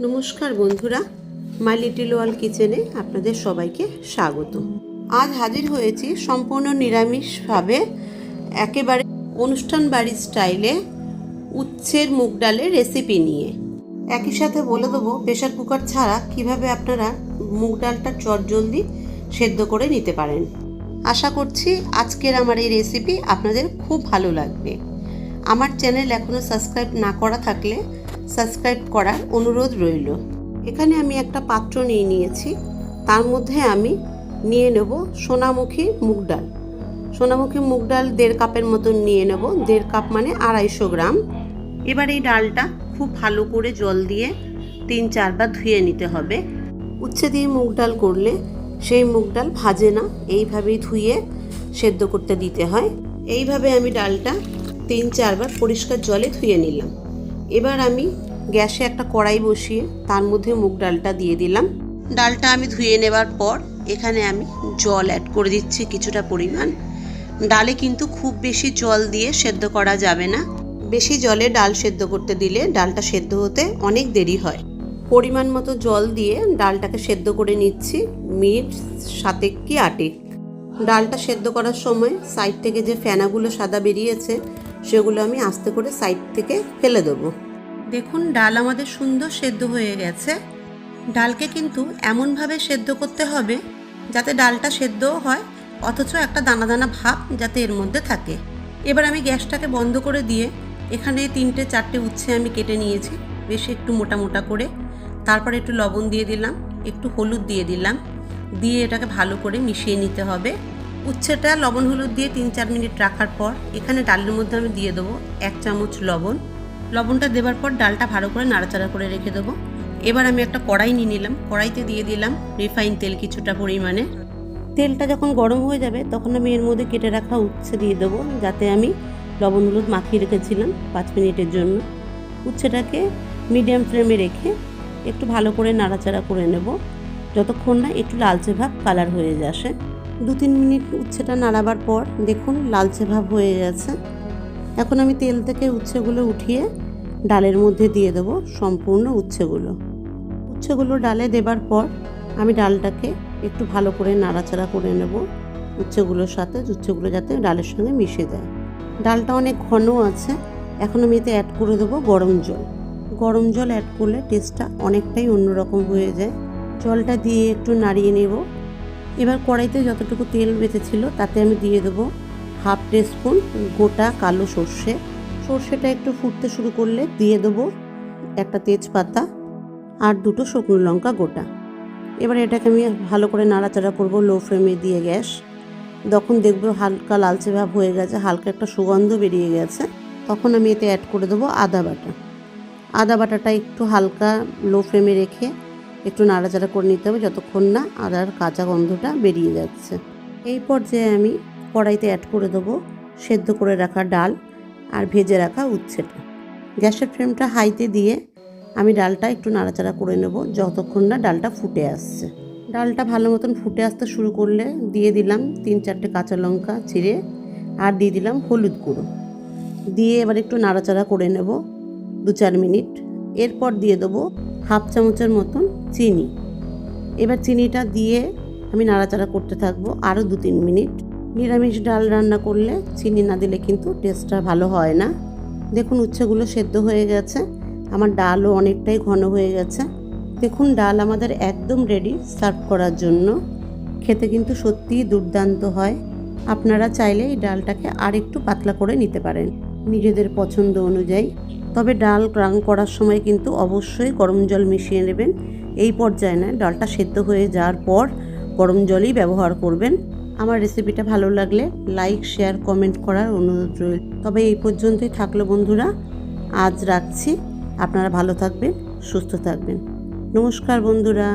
নমস্কার বন্ধুরা, my little world কিচেনে আপনাদের সবাইকে স্বাগত। আজ হাজির হয়েছি সম্পূর্ণ নিরামিষভাবে একেবারে অনুষ্ঠান বাড়ির স্টাইলে উচ্ছের মুগ ডালের রেসিপি নিয়ে। একই সাথে বলে দেবো প্রেশার কুকার ছাড়া কিভাবে আপনারা মুগ ডালটা চটজলদি সেদ্ধ করে নিতে পারেন। আশা করছি আজকের আমার এই রেসিপি আপনাদের খুব ভালো লাগবে। আমার চ্যানেল এখনও সাবস্ক্রাইব না করা থাকলে সাবস্ক্রাইব করার অনুরোধ রইল। এখানে আমি একটা পাত্র নিয়ে নিয়েছি, তার মধ্যে আমি নিয়ে নেব সোনামুখী মুগ ডাল। সোনামুখী মুগ ডাল 1.5 কাপের মতন নিয়ে নেব, 1.5 কাপ মানে 250 গ্রাম। এবার এই ডালটা খুব ভালো করে জল দিয়ে 3-4 বার ধুয়ে নিতে হবে। উচ্ছে দিয়ে মুগ ডাল করলে সেই মুগ ডাল ভাজে না, এইভাবেই ধুয়ে সেদ্ধ করতে দিতে হয়। এইভাবে আমি ডালটা 3-4 বার পরিষ্কার জলে ধুয়ে নিলাম। এবার আমি গ্যাসে একটা কড়াই বসিয়ে তার মধ্যে মুগ ডালটা দিয়ে দিলাম। ডালটা আমি ধুয়ে নেবার পর এখানে আমি জল অ্যাড করে দিচ্ছি কিছুটা পরিমাণ। ডালে কিন্তু খুব বেশি জল দিয়ে সেদ্ধ করা যাবে না, বেশি জলে ডাল সেদ্ধ করতে দিলে ডালটা সেদ্ধ হতে অনেক দেরি হয়। পরিমাণ মতো জল দিয়ে ডালটাকে সেদ্ধ করে নিচ্ছি মিনিট 7 কি 8। ডালটা সেদ্ধ করার সময় সাইড থেকে যে ফেনাগুলো সাদা বেরিয়েছে সেগুলো আমি আস্তে করে সাইড থেকে ফেলে দেবো। দেখুন ডাল আমাদের সুন্দর সেদ্ধ হয়ে গেছে। ডালকে কিন্তু এমনভাবে সেদ্ধ করতে হবে যাতে ডালটা সেদ্ধও হয় অথচ একটা দানা দানা ভাব যাতে এর মধ্যে থাকে। এবার আমি গ্যাসটাকে বন্ধ করে দিয়ে এখানে 3-4টে উচ্ছে আমি কেটে নিয়েছি বেশ একটু মোটা মোটা করে। তারপর একটু লবণ দিয়ে দিলাম, একটু হলুদ দিয়ে দিলাম, দিয়ে এটাকে ভালো করে মিশিয়ে নিতে হবে। উচ্ছেটা লবণ হলুদ দিয়ে 3-4 মিনিট রাখার পর এখানে ডালের মধ্যে আমি দিয়ে দেবো 1 চামচ লবণ। লবণটা দেওয়ার পর ডালটা ভালো করে নাড়াচাড়া করে রেখে দেবো। এবার আমি একটা কড়াই নিয়ে নিলাম, কড়াইতে দিয়ে দিলাম রিফাইন তেল কিছুটা পরিমাণে। তেলটা যখন গরম হয়ে যাবে তখন আমি এর মধ্যে কেটে রাখা উচ্ছে দিয়ে দেবো, যাতে আমি লবণ হলুদ মাখিয়ে রেখেছিলাম 5 মিনিটের জন্য। উচ্ছেটাকে মিডিয়াম ফ্লেমে রেখে একটু ভালো করে নাড়াচাড়া করে নেব যতক্ষণ না একটু লালচে ভাব কালার হয়ে আসে। 2-3 মিনিট উচ্ছেটা নাড়াবার পর দেখুন লালচে ভাব হয়ে গেছে। এখন আমি তেল থেকে উচ্ছেগুলো উঠিয়ে ডালের মধ্যে দিয়ে দেবো সম্পূর্ণ উচ্ছেগুলো ডালে দেবার পর আমি ডালটাকে একটু ভালো করে নাড়াচাড়া করে নেব উচ্ছেগুলোর সাথে, উচ্ছেগুলো যাতে ডালের সঙ্গে মিশে যায়। ডালটা অনেক ঘন আছে। এখন আমি এতে অ্যাড করে দেবো গরম জল। গরম জল অ্যাড করলে টেস্টটা অনেকটাই অন্যরকম হয়ে যায়। জলটা দিয়ে একটু নাড়িয়ে নেব। এবার কড়াইতে যতটুকু তেল বেঁচেছিল তাতে আমি দিয়ে দেবো 1/2 টিস্পুন গোটা কালো সর্ষে। সর্ষেটা একটু ফুটতে শুরু করলে দিয়ে দেবো একটা তেজপাতা আর 2টো শুকনো লঙ্কা গোটা। এবার এটাকে আমি ভালো করে নাড়াচাড়া করব লো ফ্লেমে দিয়ে গ্যাস। যখন দেখবো হালকা লালচে ভাব হয়ে গেছে, হালকা একটা সুগন্ধ বেরিয়ে গেছে, তখন আমি এতে অ্যাড করে দেবো আদা বাটা। আদা বাটাটা একটু হালকা লো ফ্লেমে রেখে একটু নাড়াচাড়া করে নিতে হবে যতক্ষণ না আদার কাঁচা গন্ধটা বেরিয়ে যাচ্ছে। এই পর্যায়ে আমি কড়াইতে অ্যাড করে দেবো সেদ্ধ করে রাখা ডাল আর ভেজে রাখা উচ্ছেটা। গ্যাসের ফ্লেমটা হাইতে দিয়ে আমি ডালটা একটু নাড়াচাড়া করে নেব যতক্ষণ না ডালটা ফুটে আসছে। ডালটা ভালো মতন ফুটে আসতে শুরু করলে দিয়ে দিলাম 3-4টে কাঁচা লঙ্কা চিড়ে আর দিয়ে দিলাম হলুদ গুঁড়ো। দিয়ে এবার একটু নাড়াচাড়া করে নেব 2-4 মিনিট। এরপর দিয়ে দেবো 1/2 চামচের মতন চিনি। এবার চিনিটা দিয়ে আমি নাড়াচাড়া করতে থাকবো আরও 2-3 মিনিট। নিরামিষ ডাল রান্না করলে চিনি না দিলে কিন্তু টেস্টটা ভালো হয় না। দেখুন উচ্ছেগুলো সেদ্ধ হয়ে গেছে, আমার ডালও অনেকটাই ঘন হয়ে গেছে। দেখুন ডাল আমাদের একদম রেডি সার্ভ করার জন্য। খেতে কিন্তু সত্যিই দুর্দান্ত হয়। আপনারা চাইলে এই ডালটাকে আর একটু পাতলা করে নিতে পারেন নিজেদের পছন্দ অনুযায়ী। তবে ডাল রান্না করার সময় কিন্তু অবশ্যই গরম জল মিশিয়ে নেবেন। এই পর্যায়ে না, ডালটা সেদ্ধ হয়ে যাওয়ার পর গরম জলই ব্যবহার করবেন। আমার রেসিপিটা ভালো লাগলে লাইক শেয়ার কমেন্ট করার অনুরোধ রইল। তবে এই পর্যন্তই থাকলো বন্ধুরা, আজ রাখছি। আপনারা ভালো থাকবেন, সুস্থ থাকবেন। নমস্কার বন্ধুরা।